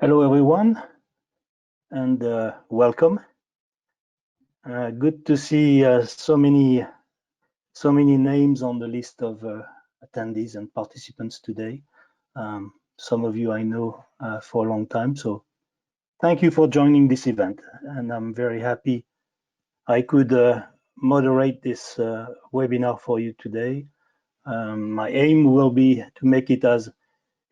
Hello, everyone, and welcome. Good to see so many names on the list of attendees and participants today. Some of you I know for a long time, so thank you for joining this event. And I'm very happy I could moderate this webinar for you today. My aim will be to make it as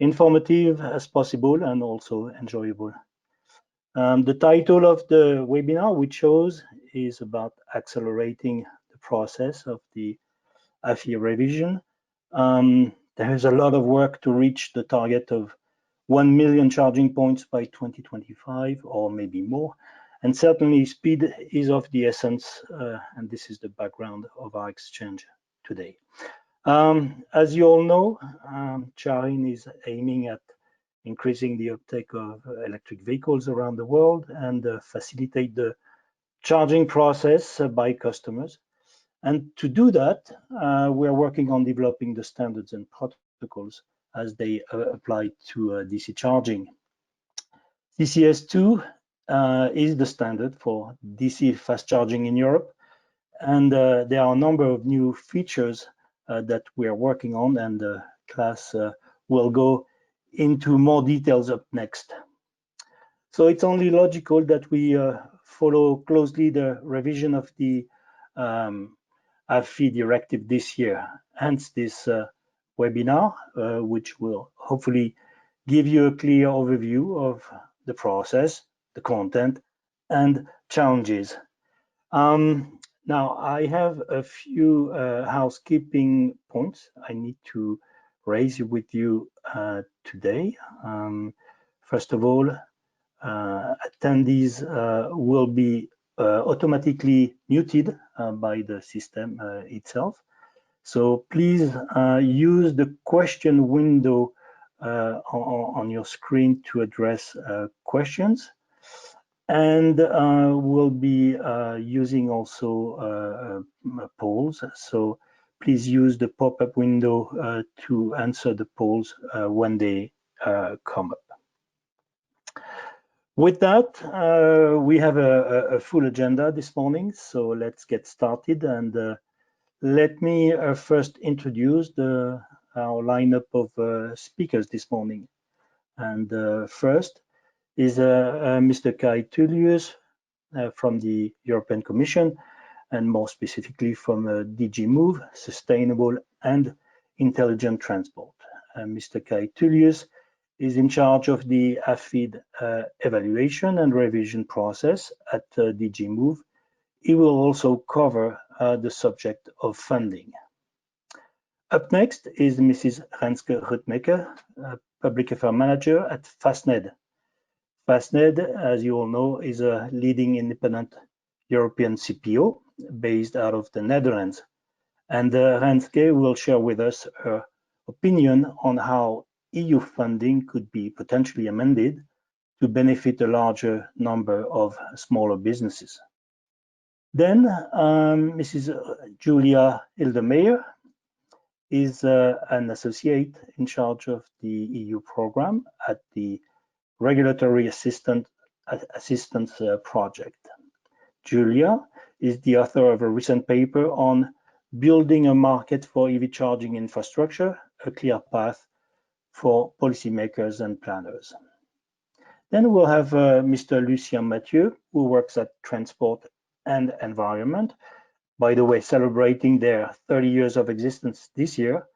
informative as possible and also enjoyable. The title of the webinar we chose is about accelerating the process of the AFID revision. There is a lot of work to reach the target of 1 million charging points by 2025 or maybe more. And certainly speed is of the essence, and this is the background of our exchange today. As you all know, CharIN is aiming at increasing the uptake of electric vehicles around the world and facilitate the charging process by customers. And to do that, we're working on developing the standards and protocols as they apply to DC charging. CCS2 is the standard for DC fast charging in Europe. And there are a number of new features that we're working on, and the class will go into more details up next. So it's only logical that we follow closely the revision of the AFID Directive this year, hence this webinar, which will hopefully give you a clear overview of the process, the content, and challenges. Now, I have a few housekeeping points I need to raise with you today. First of all, attendees will be automatically muted by the system itself. So please use the question window on your screen to address questions. And we'll be using also polls. So please use the pop-up window to answer the polls when they come up. With that, we have a full agenda this morning, so let's get started. And let me first introduce our lineup of speakers this morning. And first is Mr. Kai Tullius from the European Commission, and more specifically from DG Move, Sustainable and Intelligent Transport. Mr. Kai Tullius is in charge of the AFID evaluation and revision process at DG Move. He will also cover the subject of funding. Up next is Mrs. Renske Rutmecker, Public Affairs Manager at Fastned. Fastned, as you all know, is a leading independent European CPO based out of the Netherlands. And Renske will share with us her opinion on how EU funding could be potentially amended to benefit a larger number of smaller businesses. Then Mrs. Julia Hildemeyer is an associate in charge of the EU program at the Regulatory Assistance Project. Julia is the author of a recent paper on building a market for EV charging infrastructure, a clear path for policymakers and planners. Then we'll have Mr. Lucien Mathieu, who works at Transport and Environment. By the way, celebrating their 30 years of existence this year.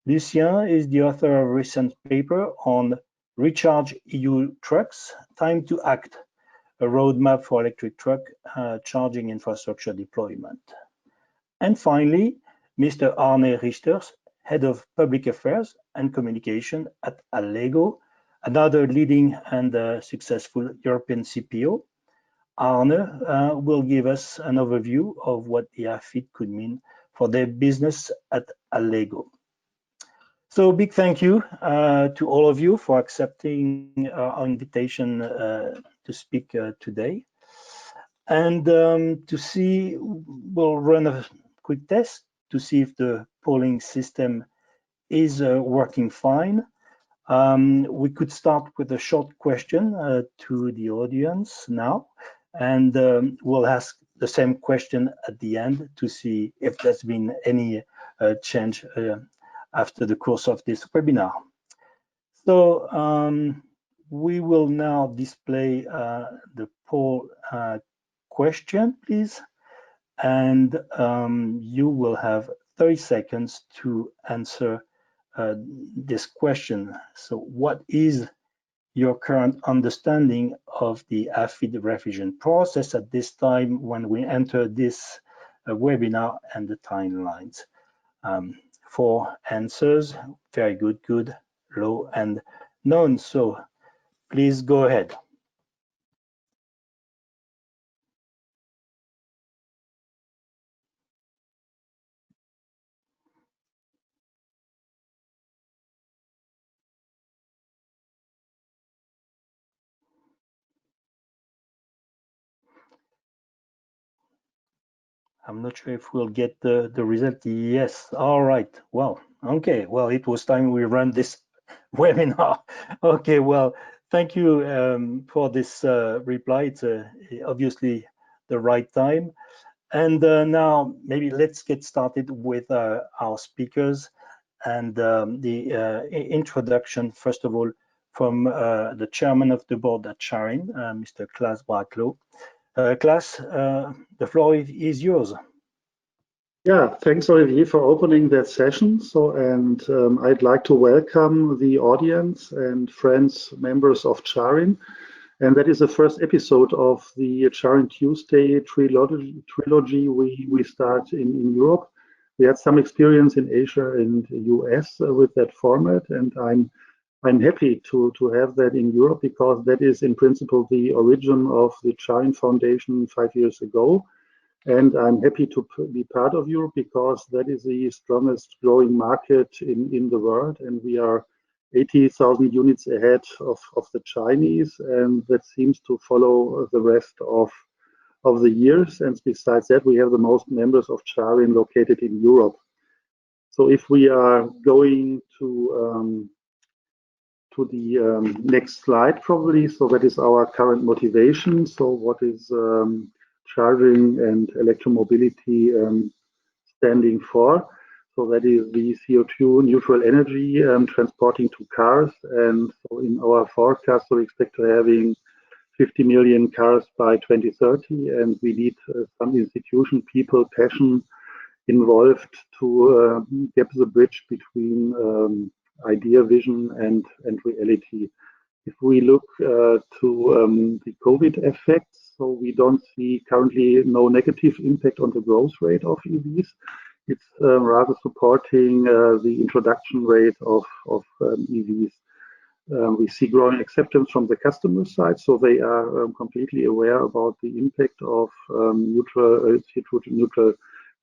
Lucien is the author of a recent paper on Recharge EU Trucks, Time to Act, a roadmap for electric truck charging infrastructure deployment. And finally, Mr. Arne Richters, Head of Public Affairs and Communication at Allego, another leading and successful European CPO. Arne will give us an overview of what the AFID could mean for their business at Allego. So big thank you to all of you for accepting our invitation to speak today. And to see, we'll run a quick test to see if the polling system is working fine. We could start with a short question to the audience now, and we'll ask the same question at the end to see if there's been any change after the course of this webinar. So we will now display the poll question, please, and you will have 30 seconds to answer this question. So what is your current understanding of the AFID revision process at this time when we enter this webinar and the timelines? 4 answers, very good, good, low, and none. So please go ahead. I'm not sure if we'll get the result. Yes, all right. Well, okay. Well, it was time we run this webinar. Okay, well, thank you for this reply. It's obviously the right time. And now maybe let's get started with our speakers and the introduction, first of all, from the chairman of the board at CharIN, Mr. Klaas Braaklo. Klaas, the floor is yours. Yeah, thanks Olivier for opening that session. And I'd like to welcome the audience and friends, members of CharIN. And that is the first episode of the CharIN Tuesday trilogy we start in Europe. We had some experience in Asia and US with that format, and I'm happy to have that in Europe because that is in principle the origin of the CharIN Foundation 5 years ago. And I'm happy to be part of Europe because that is the strongest growing market in the world, and we are 80,000 units ahead of the Chinese, and that seems to follow the rest of the years. And besides that, we have the most members of CharIN located in Europe. So if we are going to the next slide, probably. So that is our current motivation. So what is charging and electromobility standing for? So that is the CO2 neutral energy transporting to cars. And so in our forecast, we expect to having 50 million cars by 2030, and we need some institution, people, passion involved to get the bridge between idea, vision, and reality. If we look to the COVID effects, so we don't see currently no negative impact on the growth rate of EVs. It's rather supporting the introduction rate of EVs. We see growing acceptance from the customer side, so they are completely aware about the impact of CO2-neutral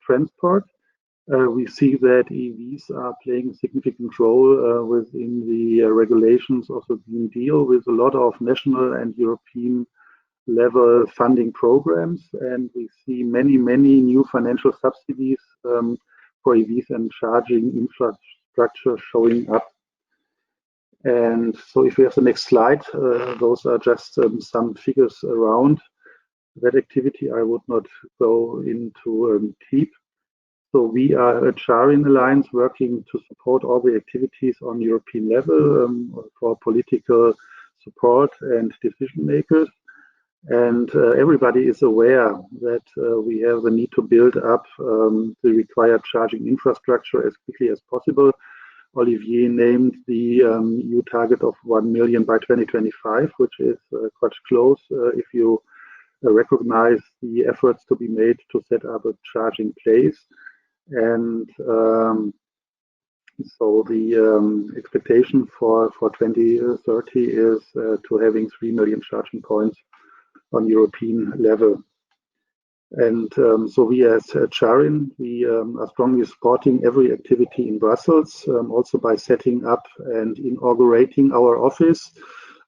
transport. We see that EVs are playing a significant role within the regulations of the Green Deal, with a lot of national and European level funding programs, and we see many new financial subsidies for EVs and charging infrastructure showing up. And so if we have the next slide, those are just some figures around that activity. I would not go into deep. So we are a CharIN Alliance working to support all the activities on European level for political support and decision makers. And everybody is aware that we have the need to build up the required charging infrastructure as quickly as possible. Olivier named the EU target of 1 million by 2025, which is quite close if you recognize the efforts to be made to set up a charging place. And so the expectation for 2030 is to having 3 million charging points on European level. And so we as CharIN, we are strongly supporting every activity in Brussels, also by setting up and inaugurating our office.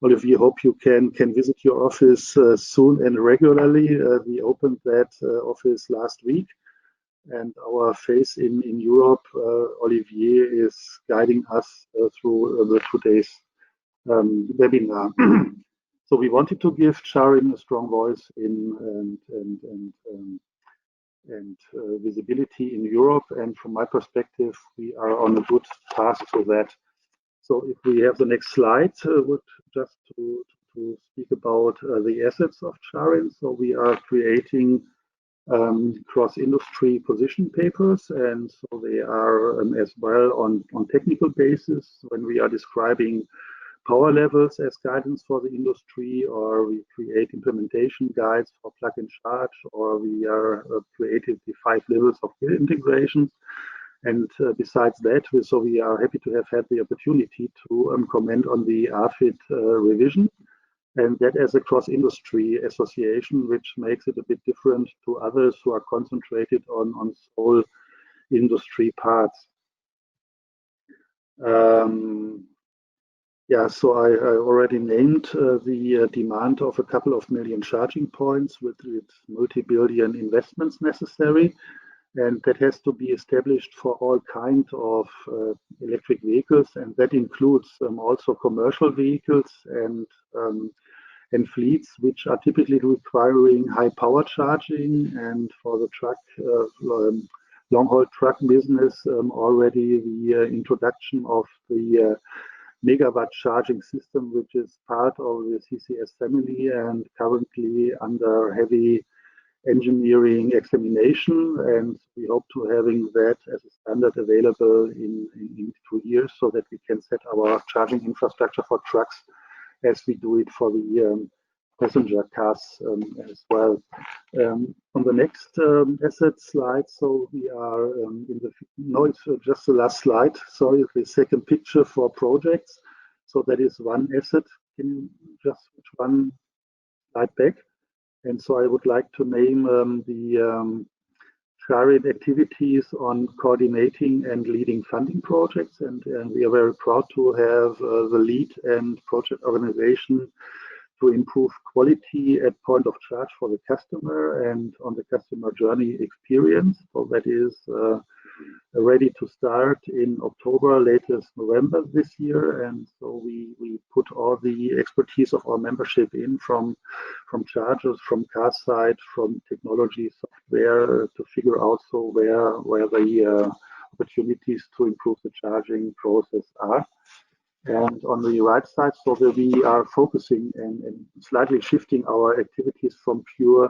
Olivier, hope you can visit your office soon and regularly. We opened that office last week. And our face in Europe, Olivier is guiding us through the 2 days webinar. So we wanted to give CharIN a strong voice in and visibility in Europe, and from my perspective, we are on a good path to that. So if we have the next slide, would just to speak about the assets of CharIN. So we are creating cross-industry position papers, and so they are as well on technical basis when we are describing power levels as guidance for the industry, or we create implementation guides for plug and charge, or we are created the 5 levels of grid integrations. And besides that, so we are happy to have had the opportunity to comment on the AFID revision, and that as a cross-industry association, which makes it a bit different to others who are concentrated on sole industry parts. Yeah, so I already named the demand of a couple of million charging points with multi-billion investments necessary. And that has to be established for all kinds of electric vehicles, and that includes also commercial vehicles and fleets, which are typically requiring high power charging. And for the truck, long-haul truck business, already the introduction of the megawatt charging system, which is part of the CCS family and currently under heavy engineering examination, and we hope to having that as a standard available in 2 years, so that we can set our charging infrastructure for trucks as we do it for the passenger cars as well. On the next asset slide, so we are in the, no, it's just the last slide, sorry, the second picture for projects. So that is one asset. Can you just switch one slide back? And so I would like to name the CharIN activities on coordinating and leading funding projects. And we are very proud to have the lead and project organization to improve quality at point of charge for the customer and on the customer journey experience. So that is ready to start in October, latest November this year. And so we put all the expertise of our membership in from chargers, from car side, from technology software to figure out so where the opportunities to improve the charging process are. And on the right side, so that we are focusing and slightly shifting our activities from pure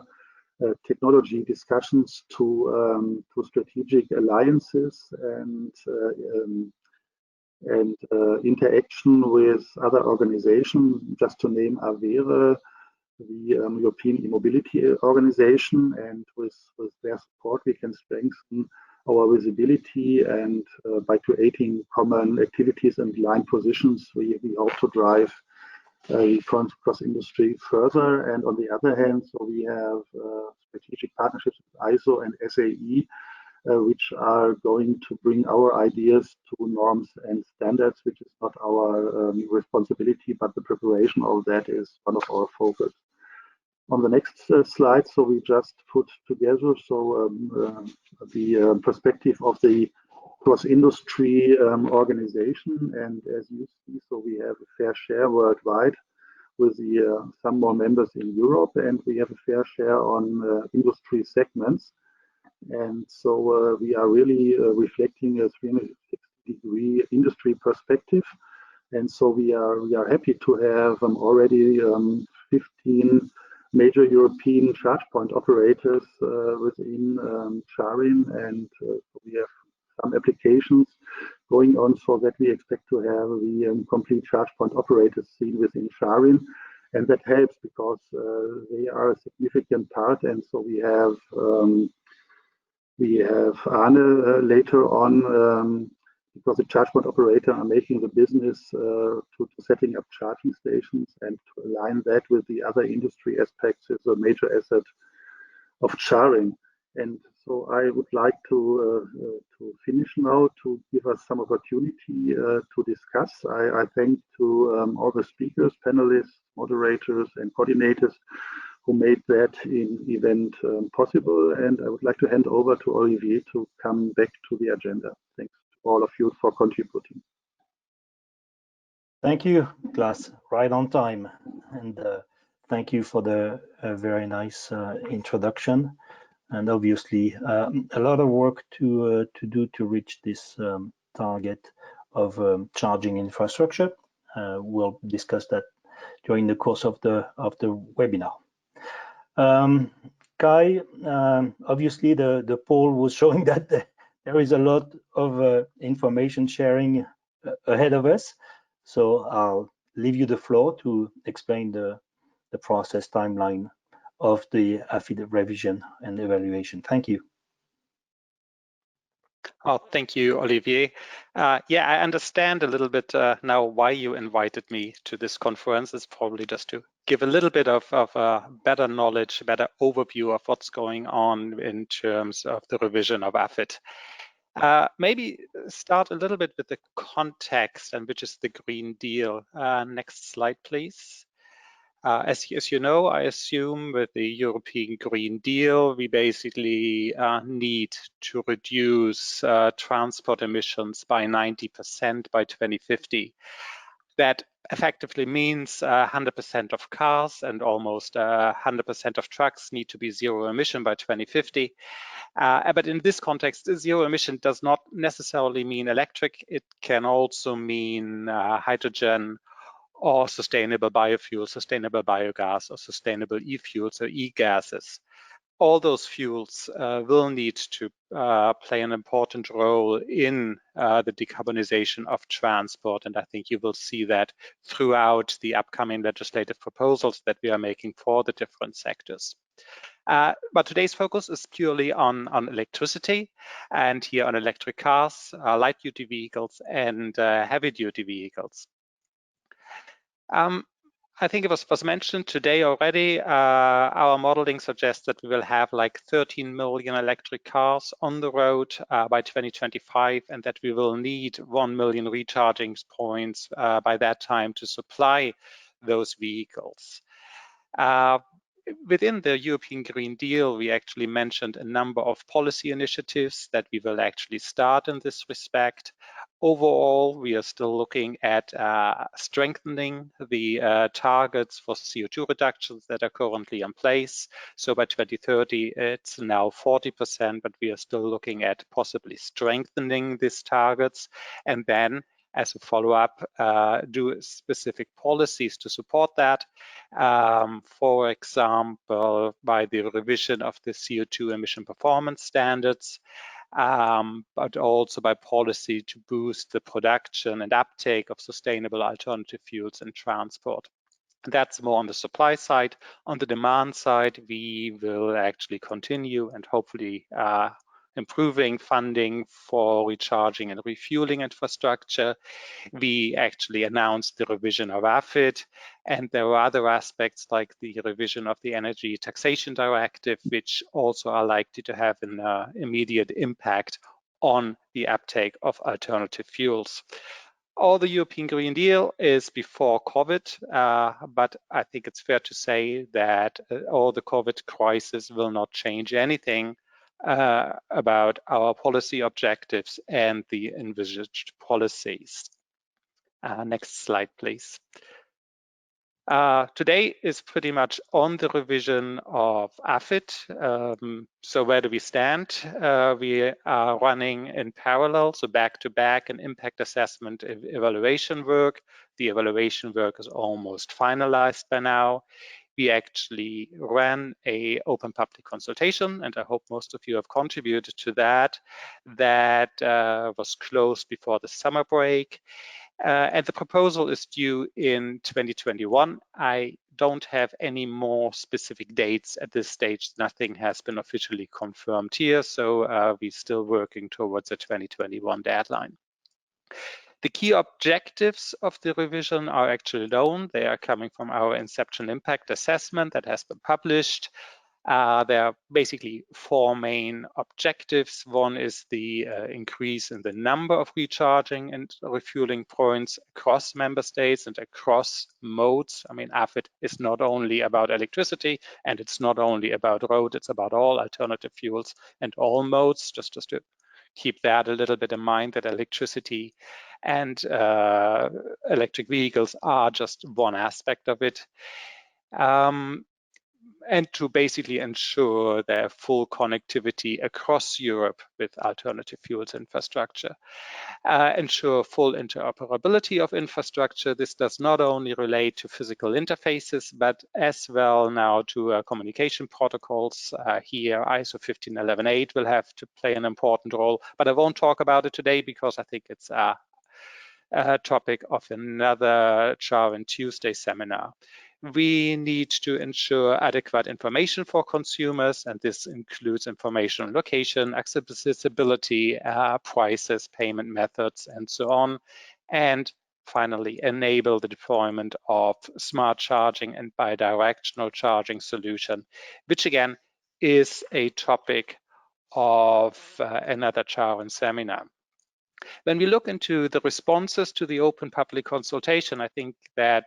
technology discussions to strategic alliances and interaction with other organizations. Just to name AVERE, the European E-Mobility Organization, and with their support we can strengthen our visibility, and by creating common activities and line positions, we hope to drive cross-industry further. And on the other hand, so we have strategic partnerships with ISO and SAE, which are going to bring our ideas to norms and standards, which is not our responsibility, but the preparation of that is one of our focus. On the next slide, so we just put together the perspective of the cross-industry organization, and as you see, so we have a fair share worldwide with some more members in Europe, and we have a fair share on industry segments. And so we are really reflecting a 360-degree industry perspective. And so we are happy to have already 15 major European charge point operators within CharIN, and we have some applications going on, so that we expect to have the complete charge point operators seen within CharIN, and that helps because they are a significant part. And so we have Arne later on, because the charge point operator are making the business to setting up charging stations, and to align that with the other industry aspects is a major asset of CharIN. And so I would like to finish now to give us some opportunity to discuss. I thank to all the speakers, panelists, moderators, and coordinators who made that event possible. And I would like to hand over to Olivier to come back to the agenda. Thanks to all of you for contributing. Thank you, Klaas. Right on time. And thank you for the very nice introduction. And obviously, a lot of work to do to reach this target of charging infrastructure. We'll discuss that during the course of the webinar. Kai, obviously the poll was showing that there is a lot of information sharing ahead of us. So I'll leave you the floor to explain the process timeline of the AFID revision and evaluation. Thank you. Oh, thank you, Olivier. Yeah, I understand a little bit now why you invited me to this conference. It's probably just to give a little bit of better knowledge, better overview of what's going on in terms of the revision of AFID. Maybe start a little bit with the context, and which is the Green Deal. Next slide, please. As you know, I assume with the European Green Deal, we basically need to reduce transport emissions by 90% by 2050. That effectively means 100% of cars and almost 100% of trucks need to be zero emission by 2050. But in this context, zero emission does not necessarily mean electric. It can also mean hydrogen, or sustainable biofuel, sustainable biogas, or sustainable e-fuels or e-gases. All those fuels will need to play an important role in the decarbonization of transport. And I think you will see that throughout the upcoming legislative proposals that we are making for the different sectors. But today's focus is purely on electricity, and here on electric cars, light-duty vehicles, and heavy-duty vehicles. I think it was mentioned today already. Our modeling suggests that we will have like 13 million electric cars on the road by 2025, and that we will need 1 million recharging points by that time to supply those vehicles. Within the European Green Deal, we actually mentioned a number of policy initiatives that we will actually start in this respect. Overall, we are still looking at strengthening the targets for CO2 reductions that are currently in place. So by 2030, it's now 40%, but we are still looking at possibly strengthening these targets. And then as a follow-up, do specific policies to support that. For example, by the revision of the CO2 emission performance standards, but also by policy to boost the production and uptake of sustainable alternative fuels in transport. That's more on the supply side. On the demand side, we will actually continue and hopefully improving funding for recharging and refueling infrastructure. We actually announced the revision of AFID, and there are other aspects like the revision of the Energy Taxation Directive, which also are likely to have an immediate impact on the uptake of alternative fuels. All the European Green Deal is before COVID, but I think it's fair to say that all the COVID crisis will not change anything about our policy objectives and the envisaged policies. Next slide, please. Today is pretty much on the revision of AFID. So where do we stand? We are running in parallel, so back-to-back, an impact assessment evaluation work. The evaluation work is almost finalized by now. We actually ran an open public consultation, and I hope most of you have contributed to that. That was closed before the summer break. And the proposal is due in 2021. I don't have any more specific dates at this stage. Nothing has been officially confirmed here, so we're still working towards a 2021 deadline. The key objectives of the revision are actually known. They are coming from our Inception Impact Assessment that has been published. There are basically four main objectives. One is the increase in the number of recharging and refueling points across member states and across modes. I mean, AFID is not only about electricity, and it's not only about road, it's about all alternative fuels and all modes, just to keep that a little bit in mind, that electricity and electric vehicles are just one aspect of it. And to basically ensure their full connectivity across Europe with alternative fuels infrastructure. Ensure full interoperability of infrastructure. This does not only relate to physical interfaces, but as well now to communication protocols. Here, ISO 15118 will have to play an important role, but I won't talk about it today because I think it's a topic of another CharIN Tuesday seminar. We need to ensure adequate information for consumers, and this includes information on location, accessibility, prices, payment methods, and so on. And finally, enable the deployment of smart charging and bidirectional charging solution, which again is a topic of another CharIN seminar. When we look into the responses to the open public consultation, I think that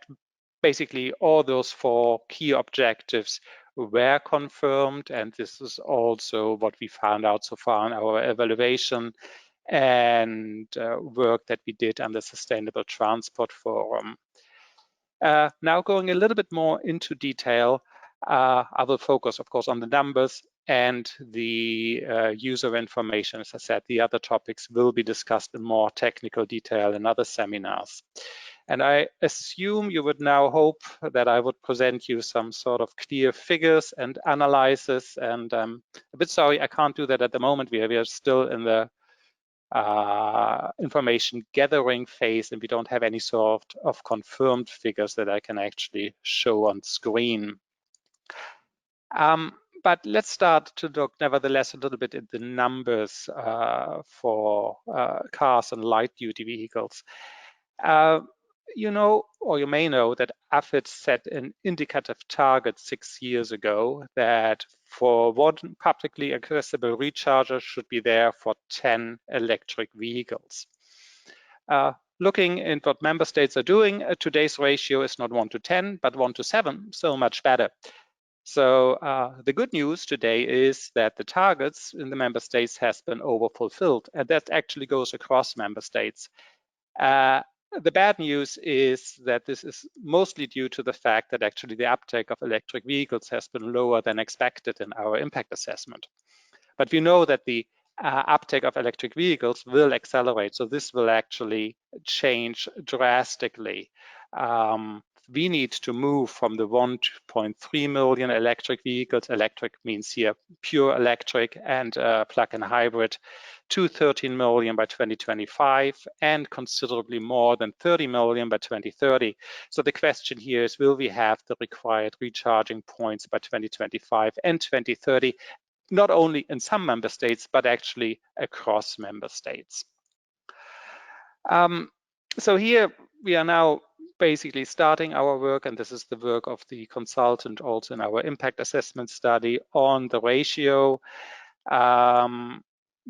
basically all those 4 key objectives were confirmed, and this is also what we found out so far in our evaluation and work that we did on the Sustainable Transport Forum. Now going a little bit more into detail, I will focus, of course, on the numbers and the user information. As I said, the other topics will be discussed in more technical detail in other seminars. And I assume you would now hope that I would present you some sort of clear figures and analysis. And I'm a bit sorry, I can't do that at the moment. We are still in the information gathering phase, and we don't have any sort of confirmed figures that I can actually show on screen. But let's start to look nevertheless a little bit at the numbers for cars and light-duty vehicles. You know, or you may know, that AFID set an indicative target 6 years ago that for 1 publicly accessible recharger should be there for 10 electric vehicles. Looking at what member states are doing, today's ratio is not 1 to 10, but 1 to 7, so much better. So the good news today is that the targets in the member states has been overfulfilled, and that actually goes across member states. The bad news is that this is mostly due to the fact that actually the uptake of electric vehicles has been lower than expected in our impact assessment. But we know that the uptake of electric vehicles will accelerate, so this will actually change drastically. We need to move from the 1.3 million electric vehicles, electric means here pure electric and plug-in hybrid, to 13 million by 2025 and considerably more than 30 million by 2030. So the question here is, will we have the required recharging points by 2025 and 2030, not only in some member states, but actually across member states? So here we are now basically starting our work, and this is the work of the consultant also in our impact assessment study on the ratio.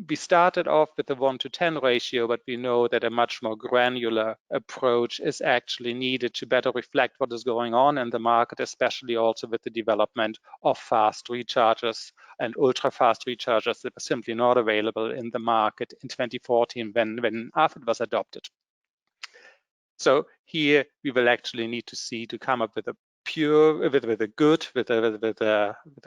We started off with the 1 to 10 ratio, but we know that a much more granular approach is actually needed to better reflect what is going on in the market, especially also with the development of fast rechargers and ultra-fast rechargers that were simply not available in the market in 2014 when AFID was adopted. So here we will actually need to come up with a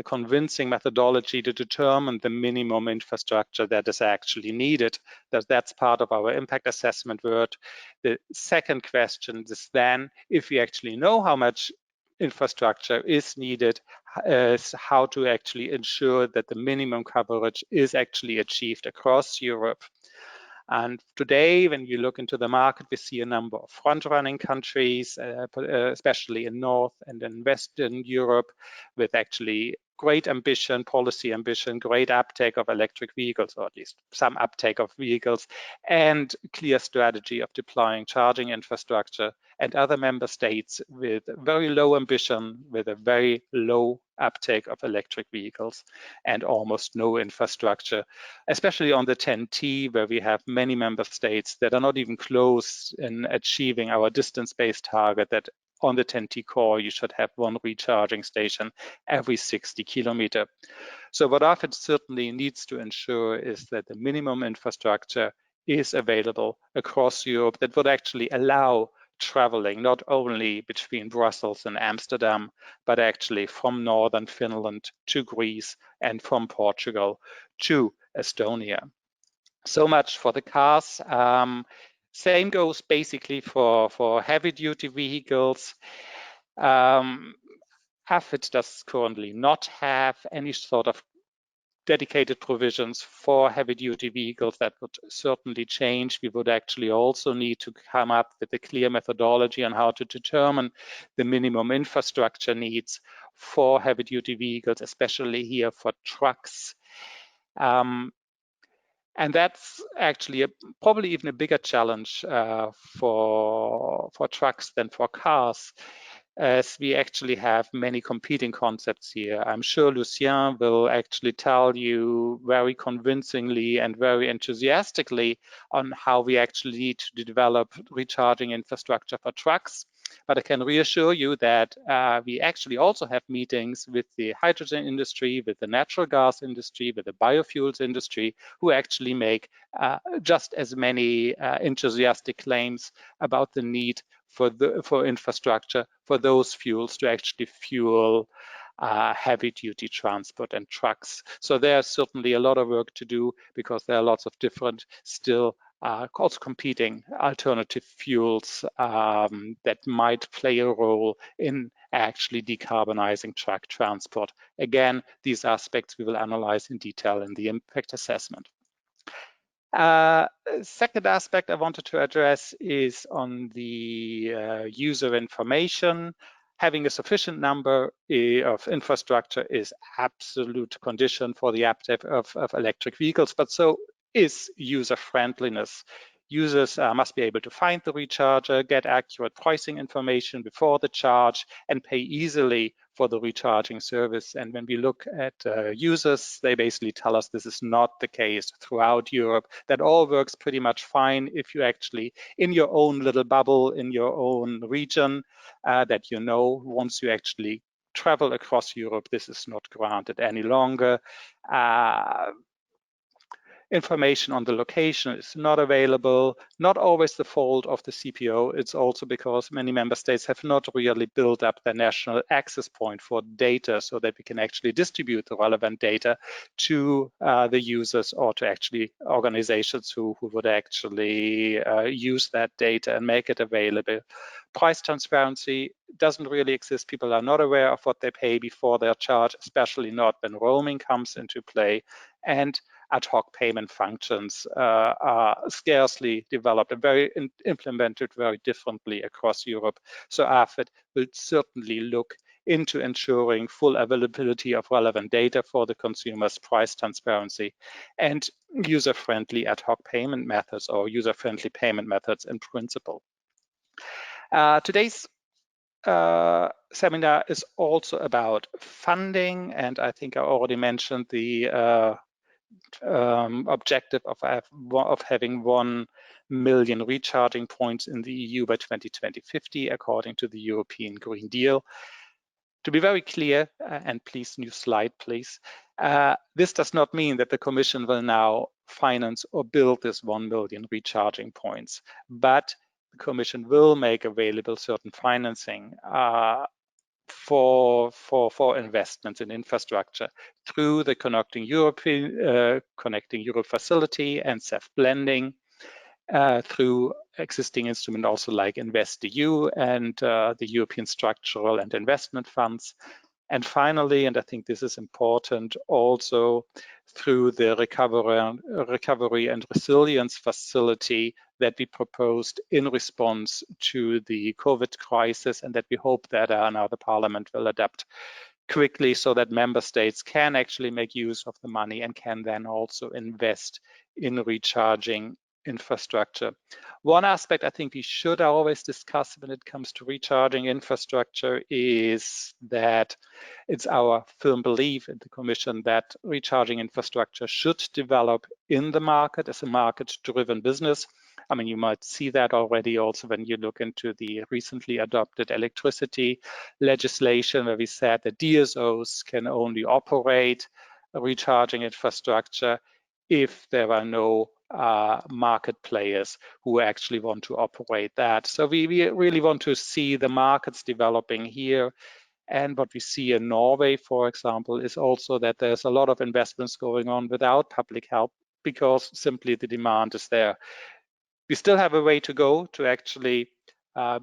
convincing methodology to determine the minimum infrastructure that is actually needed. That's part of our impact assessment work. The second question is then, if we actually know how much infrastructure is needed, is how to actually ensure that the minimum coverage is actually achieved across Europe. And today, when we look into the market, we see a number of front-running countries, especially in North and in Western Europe, with actually great ambition, policy ambition, great uptake of electric vehicles, or at least some uptake of vehicles, and clear strategy of deploying charging infrastructure, and other member states with very low ambition, with a very low uptake of electric vehicles and almost no infrastructure, especially on the 10T, where we have many member states that are not even close in achieving our distance-based target that on the 10T core, you should have one recharging station every 60 kilometers. So what AFID certainly needs to ensure is that the minimum infrastructure is available across Europe that would actually allow traveling not only between Brussels and Amsterdam, but actually from northern Finland to Greece and from Portugal to Estonia. So much for the cars. Same goes basically for heavy-duty vehicles. AFID does currently not have any sort of dedicated provisions for heavy-duty vehicles. That would certainly change. We would actually also need to come up with a clear methodology on how to determine the minimum infrastructure needs for heavy-duty vehicles, especially here for trucks. And that's actually probably even a bigger challenge for trucks than for cars, as we actually have many competing concepts here. I'm sure Lucien will actually tell you very convincingly and very enthusiastically on how we actually need to develop recharging infrastructure for trucks. But I can reassure you that we actually also have meetings with the hydrogen industry, with the natural gas industry, with the biofuels industry, who actually make just as many enthusiastic claims about the need for infrastructure for those fuels to actually fuel heavy-duty transport and trucks. So there's certainly a lot of work to do, because there are lots of different still also competing alternative fuels that might play a role in actually decarbonizing truck transport. Again, these aspects we will analyze in detail in the impact assessment. Second aspect I wanted to address is on the user information. Having a sufficient number of infrastructure is absolute condition for the uptake of electric vehicles, but so is user friendliness. Users must be able to find the recharger, get accurate pricing information before the charge, and pay easily for the recharging service. And when we look at users, they basically tell us this is not the case throughout Europe. That all works pretty much fine if you actually, in your own little bubble, in your own region, that you know. Once you actually travel across Europe, this is not granted any longer. Information on the location is not available, not always the fault of the CPO. It's also because many member states have not really built up their national access point for data so that we can actually distribute the relevant data to the users, or to actually organizations who would actually use that data and make it available. Price transparency doesn't really exist. People are not aware of what they pay before their charge, especially not when roaming comes into play. And ad hoc payment functions are scarcely developed and implemented very differently across Europe. So AFID will certainly look into ensuring full availability of relevant data for the consumers, price transparency, and user-friendly ad hoc payment methods, or user-friendly payment methods in principle. Today's seminar is also about funding, and I think I already mentioned the objective of having 1 million recharging points in the EU by 2050, according to the European Green Deal. To be very clear, and please, new slide, please. This does not mean that the Commission will now finance or build this 1 million recharging points, but the Commission will make available certain financing for investments in infrastructure through the Connecting Europe facility and CEF blending, through existing instruments also like InvestEU and the European Structural and Investment Funds. And finally, and I think this is important, also through the Recovery and Resilience Facility that we proposed in response to the COVID crisis, and that we hope that now the Parliament will adapt quickly so that member states can actually make use of the money and can then also invest in recharging infrastructure. One aspect I think we should always discuss when it comes to recharging infrastructure is that it's our firm belief in the Commission that recharging infrastructure should develop in the market as a market-driven business. I mean, you might see that already also when you look into the recently adopted electricity legislation, where we said that DSOs can only operate a recharging infrastructure if there are no market players who actually want to operate that. So we really want to see the markets developing here. And what we see in Norway, for example, is also that there's a lot of investments going on without public help because simply the demand is there. We still have a way to go to actually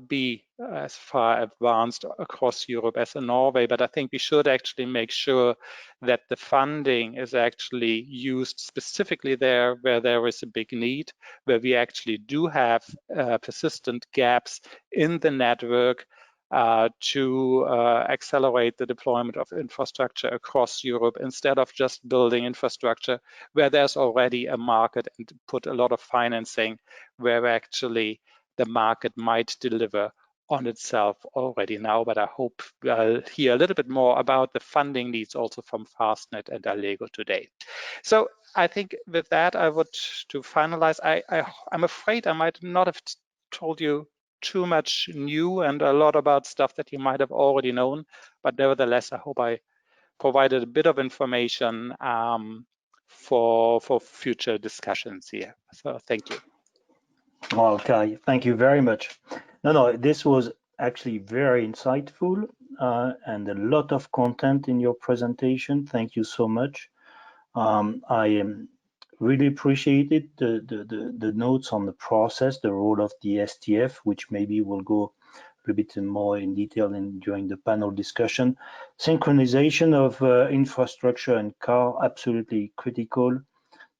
be as far advanced across Europe as in Norway, but I think we should actually make sure that the funding is actually used specifically there where there is a big need, where we actually do have persistent gaps in the network to accelerate the deployment of infrastructure across Europe instead of just building infrastructure where there's already a market and put a lot of financing where actually the market might deliver on itself already now. But I hope we'll hear a little bit more about the funding needs also from Fastnet and Allego today. So I think with that, I would, to finalize, I'm afraid I might not have told you too much new and a lot about stuff that you might have already known, but nevertheless, I hope I provided a bit of information for future discussions here. So thank you. Okay, thank you very much. No, this was actually very insightful and a lot of content in your presentation. Thank you so much. I really appreciated the notes on the process, the role of the STF, which maybe we'll go a little bit more in detail during the panel discussion. Synchronization of infrastructure and car, absolutely critical.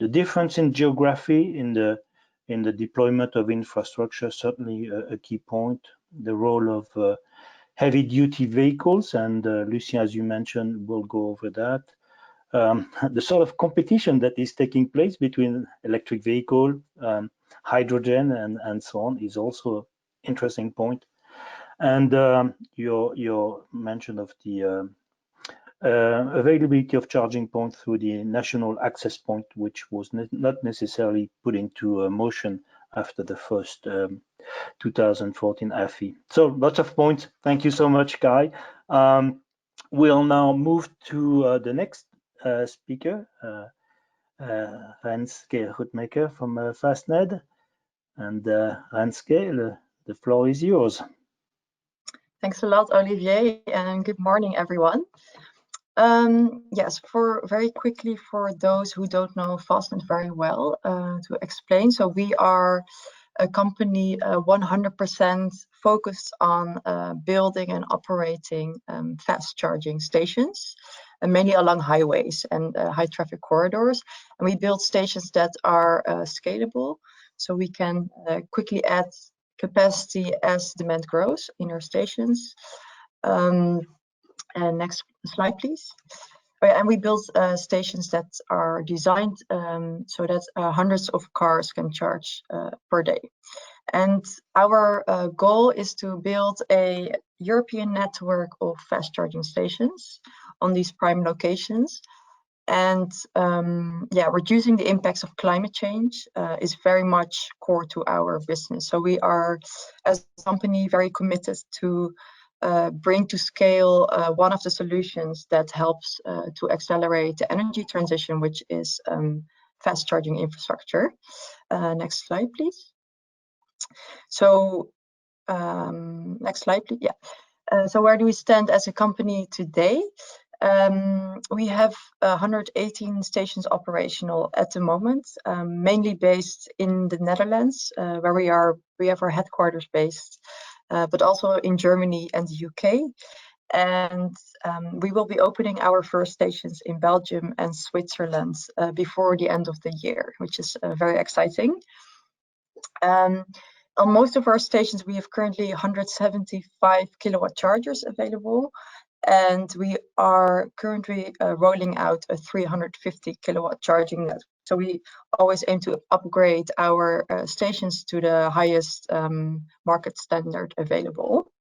The difference in geography in the deployment of infrastructure, certainly a key point. The role of heavy-duty vehicles, and Lucien, as you mentioned, we'll go over that. The sort of competition that is taking place between electric vehicle, hydrogen, and so on is also an interesting point. And your mention of the availability of charging points through the national access point, which was not necessarily put into motion after the first 2014 AFID. So lots of points. Thank you so much, Kai. We'll now move to the next speaker, Renske Hoedmaker from Fastnet. And Renske, the floor is yours. Thanks a lot, Olivier, and good morning, everyone. Yes, very quickly for those who don't know Fastnet very well, to explain. So we are a company 100% focused on building and operating fast charging stations, and mainly along highways and high traffic corridors. And we build stations that are scalable, so we can quickly add capacity as demand grows in our stations. And next slide, please. And we build stations that are designed so that hundreds of cars can charge per day. And our goal is to build a European network of fast charging stations on these prime locations. And reducing the impacts of climate change is very much core to our business. So we are, as a company, very committed to bring to scale one of the solutions that helps to accelerate the energy transition, which is fast charging infrastructure. Next slide, please. So next slide, please. Yeah. So where do we stand as a company today? We have 118 stations operational at the moment, mainly based in the Netherlands, where we have our headquarters based, but also in Germany and the UK. And we will be opening our first stations in Belgium and Switzerland before the end of the year, which is very exciting. On most of our stations, we have currently 175 kilowatt chargers available, and we are currently rolling out a 350 kilowatt charging network. So we always aim to upgrade our stations to the highest market standard available.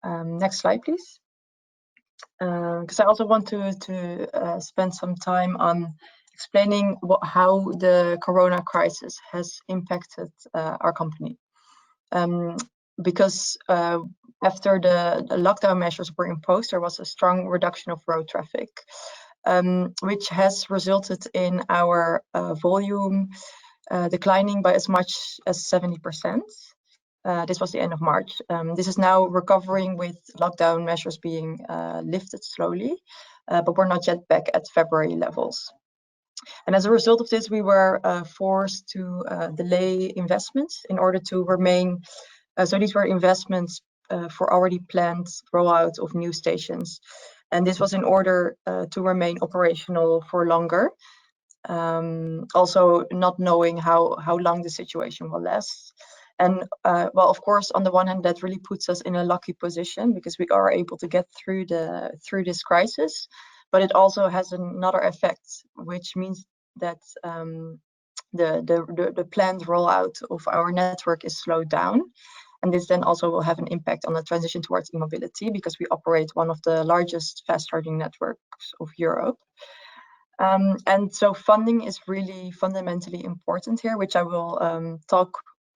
Next slide, please. Because I also want to spend some time on explaining how the Corona crisis has impacted our company. Because after the lockdown measures were imposed, there was a strong reduction of road traffic, which has resulted in our volume declining by as much as 70%. This was the end of March. This is now recovering with lockdown measures being lifted slowly, but we're not yet back at February levels. And as a result of this, we were forced to delay investments in order to remain. So these were investments for already planned rollout of new stations. And this was in order to remain operational for longer. Also not knowing how long the situation will last. And well, of course, on the one hand, that really puts us in a lucky position because we are able to get through this crisis. But it also has another effect, which means that the planned rollout of our network is slowed down. And this then also will have an impact on the transition towards e-mobility because we operate one of the largest fast charging networks of Europe. And so funding is really fundamentally important here, which I will talk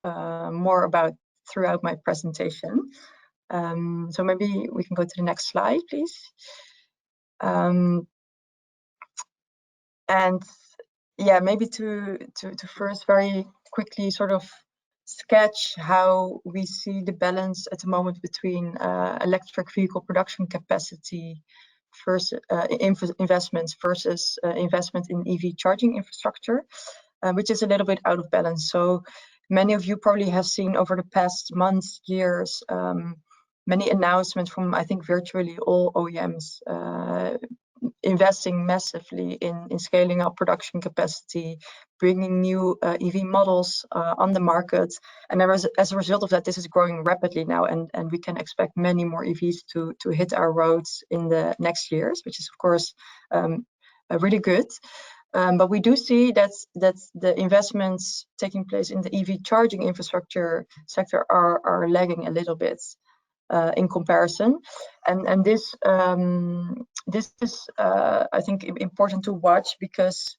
more about throughout my presentation. So maybe we can go to the next slide, please. And yeah, maybe to first very quickly sort of sketch how we see the balance at the moment between electric vehicle production capacity versus investments versus investment in EV charging infrastructure, which is a little bit out of balance. So many of you probably have seen over the past months, years, many announcements from, I think, virtually all OEMs investing massively in scaling up production capacity, bringing new EV models on the market. And as a result of that, this is growing rapidly now, and we can expect many more EVs to hit our roads in the next years, which is, of course, really good. But we do see that the investments taking place in the EV charging infrastructure sector are lagging a little bit in comparison. And this is, I think, important to watch because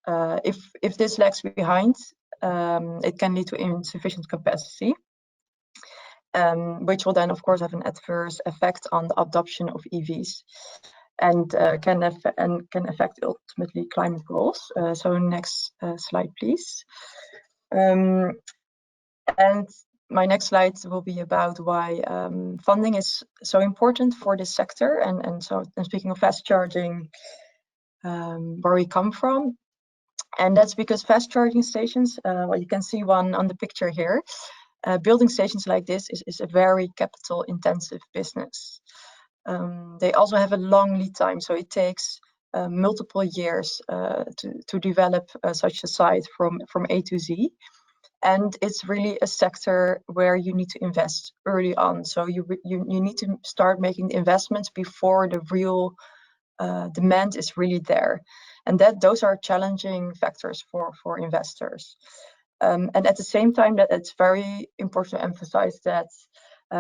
if this lags behind, it can lead to insufficient capacity, which will then, of course, have an adverse effect on the adoption of EVs. And can affect ultimately climate goals. So next slide, please. And my next slide will be about why funding is so important for this sector. And speaking of fast charging, where we come from, and that's because fast charging stations, well, you can see one on the picture here. Building stations like this is a very capital intensive business. They also have a long lead time, so it takes multiple years to develop such a site from A to Z. And it's really a sector where you need to invest early on. So you need to start making the investments before the real demand is really there. And those are challenging factors for investors. And at the same time, that it's very important to emphasize that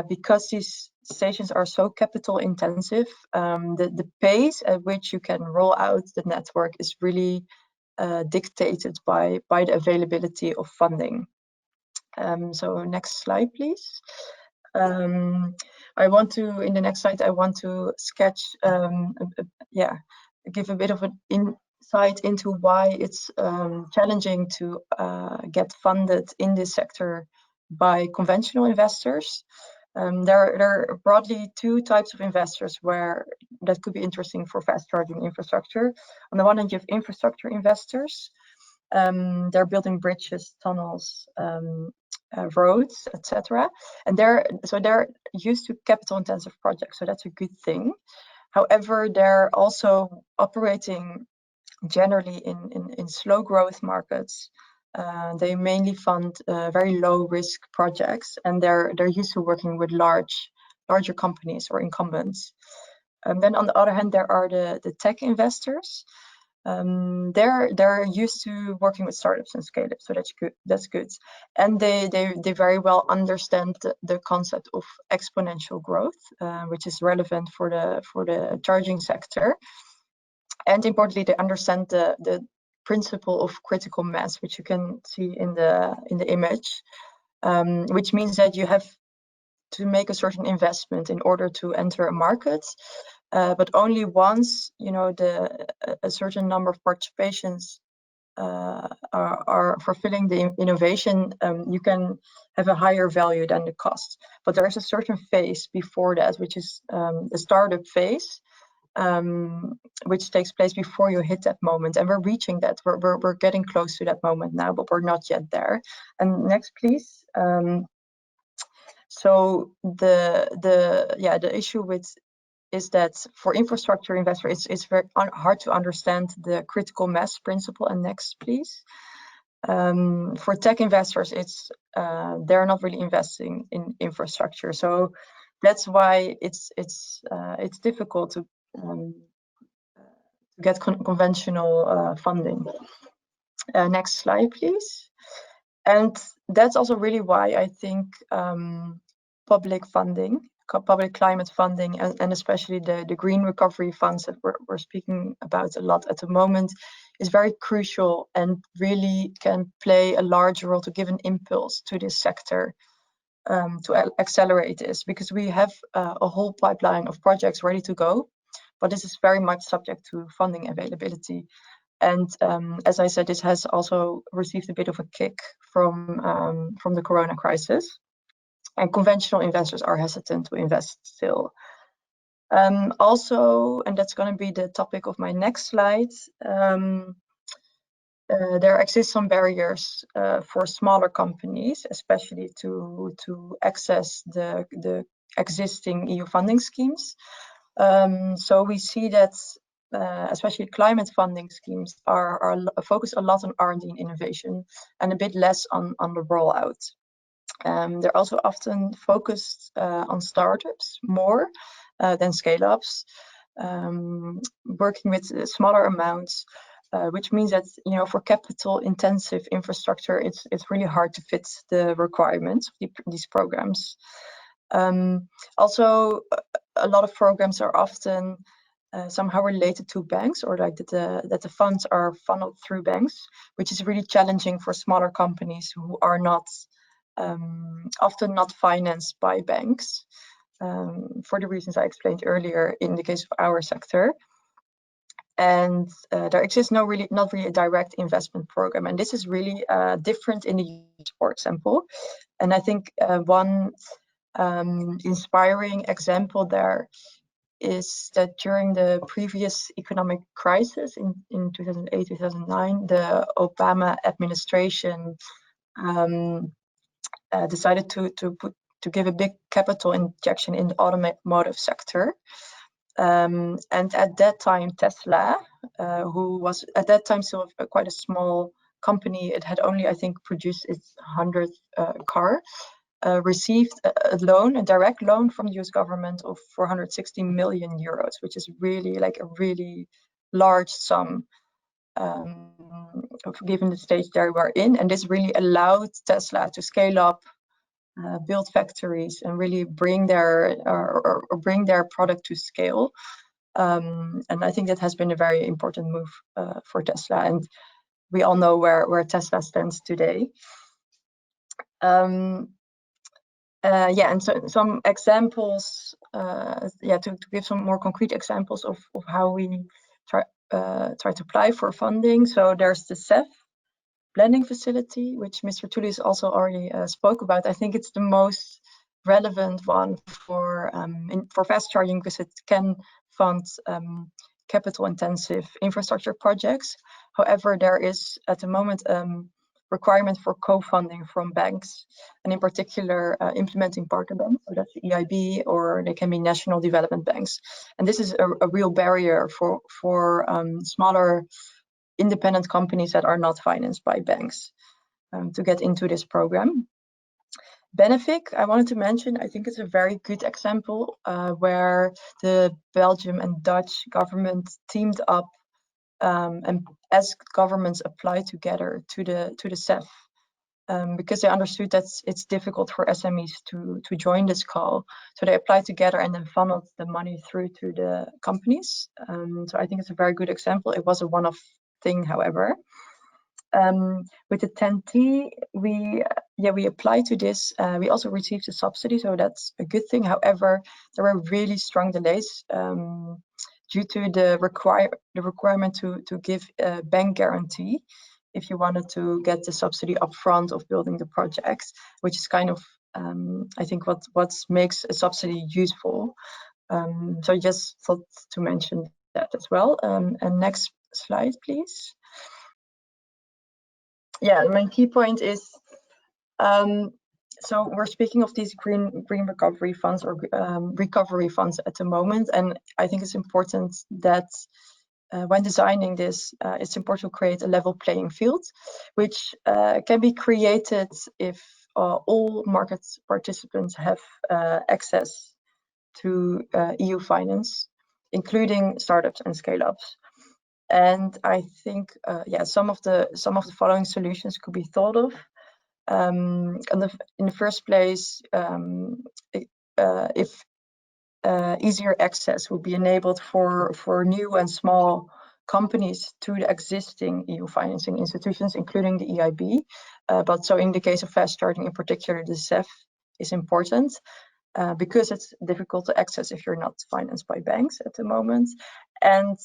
because these stations are so capital intensive, the pace at which you can roll out the network is really dictated by the availability of funding. So next slide, please. In the next slide, I want to sketch, give a bit of an insight into why it's challenging to get funded in this sector by conventional investors. There are broadly two types of investors that could be interesting for fast charging infrastructure. On the one hand, you have infrastructure investors. They're building bridges, tunnels, roads, etc. And they're used to capital intensive projects, so that's a good thing. However, they're also operating generally in slow growth markets. They mainly fund very low risk projects, and they're used to working with larger companies or incumbents. And then on the other hand, there are the tech investors. They're used to working with startups and scale-ups, so that's good. And they very well understand the concept of exponential growth, which is relevant for the charging sector. And importantly, they understand the principle of critical mass, which you can see in the image, which means that you have to make a certain investment in order to enter a market, but only once a certain number of participations are fulfilling the innovation, you can have a higher value than the cost. But there is a certain phase before that, which is the startup phase, which takes place before you hit that moment, and we're reaching that. We're getting close to that moment now, but we're not yet there. And next, please. So the issue is that for infrastructure investors, it's very hard to understand the critical mass principle. And next, please. For tech investors, they're not really investing in infrastructure, so that's why it's difficult to get conventional funding. Next slide, please. And that's also really why I think public funding, public climate funding, and especially the green recovery funds that we're speaking about a lot at the moment, is very crucial and really can play a large role to give an impulse to this sector, to accelerate this, because we have a whole pipeline of projects ready to go, but this is very much subject to funding availability. And as I said, this has also received a bit of a kick from the corona crisis, and conventional investors are hesitant to invest still. Also, and that's going to be the topic of my next slide, there exist some barriers for smaller companies, especially to access the existing EU funding schemes. So we see that especially climate funding schemes are focused a lot on R&D and innovation, and a bit less on the rollout. They're also often focused on startups more than scale-ups, working with smaller amounts, which means that for capital-intensive infrastructure, it's really hard to fit the requirements of these programs. Also, a lot of programs are often somehow related to banks, or like that the funds are funneled through banks, which is really challenging for smaller companies who are not often not financed by banks, for the reasons I explained earlier in the case of our sector. And there exists not really a direct investment program, and this is really different in the US, for example. And I think one inspiring example there is that during the previous economic crisis in 2008-2009, the Obama administration decided to give a big capital injection in the automotive sector. And at that time, Tesla, who was at that time still quite a small company, it had only, I think, produced its 100th car, received a direct loan from the US government of 460 million euros, which is really like a really large sum, given the stage they were in. And this really allowed Tesla to scale up, build factories, and really bring their product to scale. And I think that has been a very important move for Tesla, and we all know where Tesla stands today. And so some examples, to give some more concrete examples of how we try to apply for funding. So there's the CEF blending facility, which Mr. Toulis also already spoke about. I think it's the most relevant one for fast charging, because it can fund capital-intensive infrastructure projects. However, there is at the moment requirement for co-funding from banks, and in particular implementing partner banks, so that's the EIB, or they can be national development banks. And this is a real barrier for smaller independent companies that are not financed by banks to get into this program. Benefic, I wanted to mention, I think it's a very good example where the Belgium and Dutch government teamed up, and as governments apply together to the CEF, because they understood that it's difficult for SMEs to join this call. So they applied together and then funneled the money through to the companies. So I think it's a very good example. It was a one-off thing, however. With the 10T, we applied to this. We also received a subsidy, so that's a good thing. However, there were really strong delays due to the requirement to give a bank guarantee if you wanted to get the subsidy upfront of building the projects, which is kind of I think what makes a subsidy useful. So I just thought to mention that as well. And next slide, please. Yeah, my key point is, so we're speaking of these green recovery funds or recovery funds at the moment, and I think it's important that when designing this, it's important to create a level playing field, which can be created if all market participants have access to EU finance, including startups and scale-ups. And I think, some of the following solutions could be thought of. In the first place, if easier access will be enabled for new and small companies to the existing EU financing institutions, including the EIB. But so in the case of fast charging in particular, the CEF is important. Because it's difficult to access if you're not financed by banks at the moment. And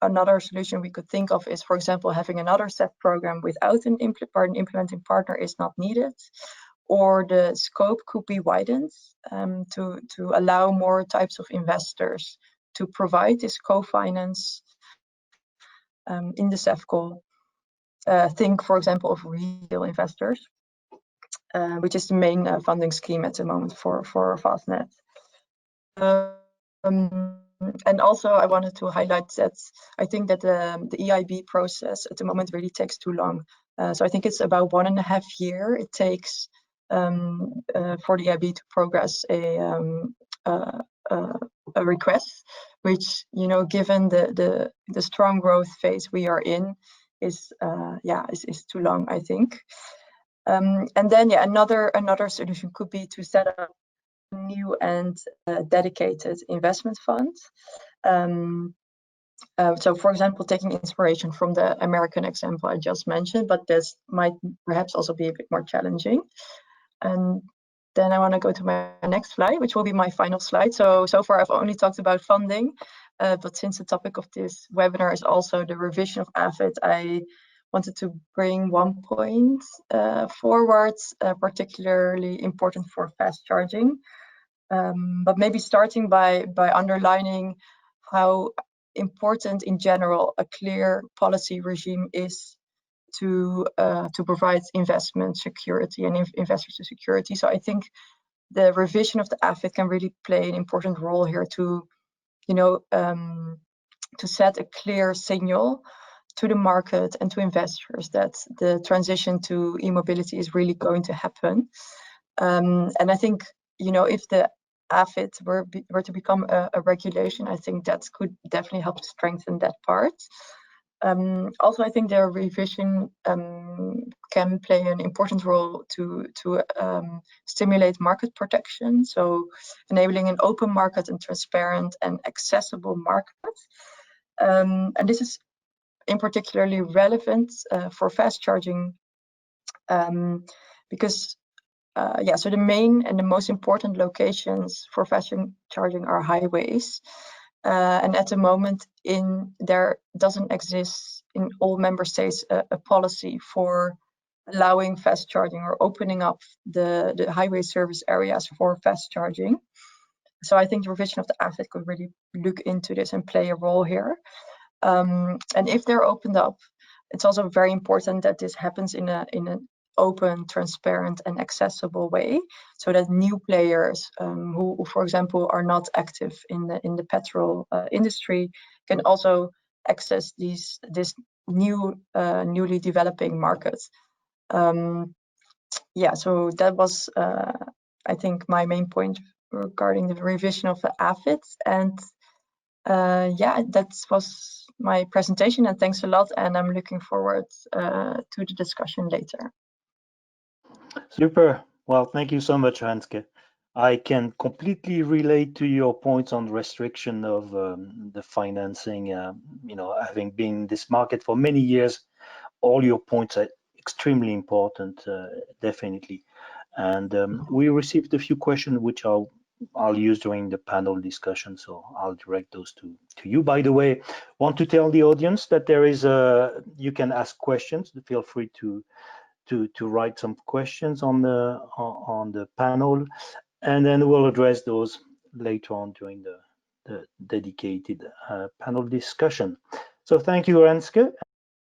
another solution we could think of is, for example, having another CEF program without an implementing partner is not needed, or the scope could be widened to allow more types of investors to provide this co-finance in the CEF goal. Think, for example, of retail investors. Which is the main funding scheme at the moment for Fastnet. And also I wanted to highlight that I think that the EIB process at the moment really takes too long. So I think it's about 1.5 years it takes for the EIB to progress a request, which, you know, given the strong growth phase we are in, is too long, I think. And then another solution could be to set up a new and dedicated investment fund. So for example, taking inspiration from the American example I just mentioned, but this might perhaps also be a bit more challenging. And then I want to go to my next slide, which will be my final slide. So far I've only talked about funding, but since the topic of this webinar is also the revision of AFID, I wanted to bring one point forward, particularly important for fast charging. But maybe starting by underlining how important in general a clear policy regime is to provide investment security and investors security. So I think the revision of the AFID can really play an important role here to, you know, to set a clear signal to the market and to investors that the transition to e-mobility is really going to happen. And I think, you know, if the AFID were to become a regulation, I think that could definitely help to strengthen that part. Also, I think the revision can play an important role to stimulate market protection, so enabling an open market and transparent and accessible market. And this is in particularly relevant for fast charging because so the main and the most important locations for fast charging are highways, and at the moment there doesn't exist in all member states a policy for allowing fast charging or opening up the highway service areas for fast charging. So I think the revision of the AFID could really look into this and play a role here. And if they're opened up, it's also very important that this happens in an open, transparent, and accessible way, so that new players who, for example, are not active in the petrol industry can also access this newly developing markets. So that was, I think, my main point regarding the revision of the AFID. And that was my presentation, and thanks a lot, and I'm looking forward to the discussion later. Super. Well, thank you so much, Hanske. I can completely relate to your points on restriction of the financing. Having been in this market for many years, all your points are extremely important, definitely. And we received a few questions which I'll use during the panel discussion, so I'll direct those to you. By the way, want to tell the audience that there is you can ask questions. Feel free to write some questions on the panel, and then we'll address those later on during the dedicated panel discussion. So thank you, Renske.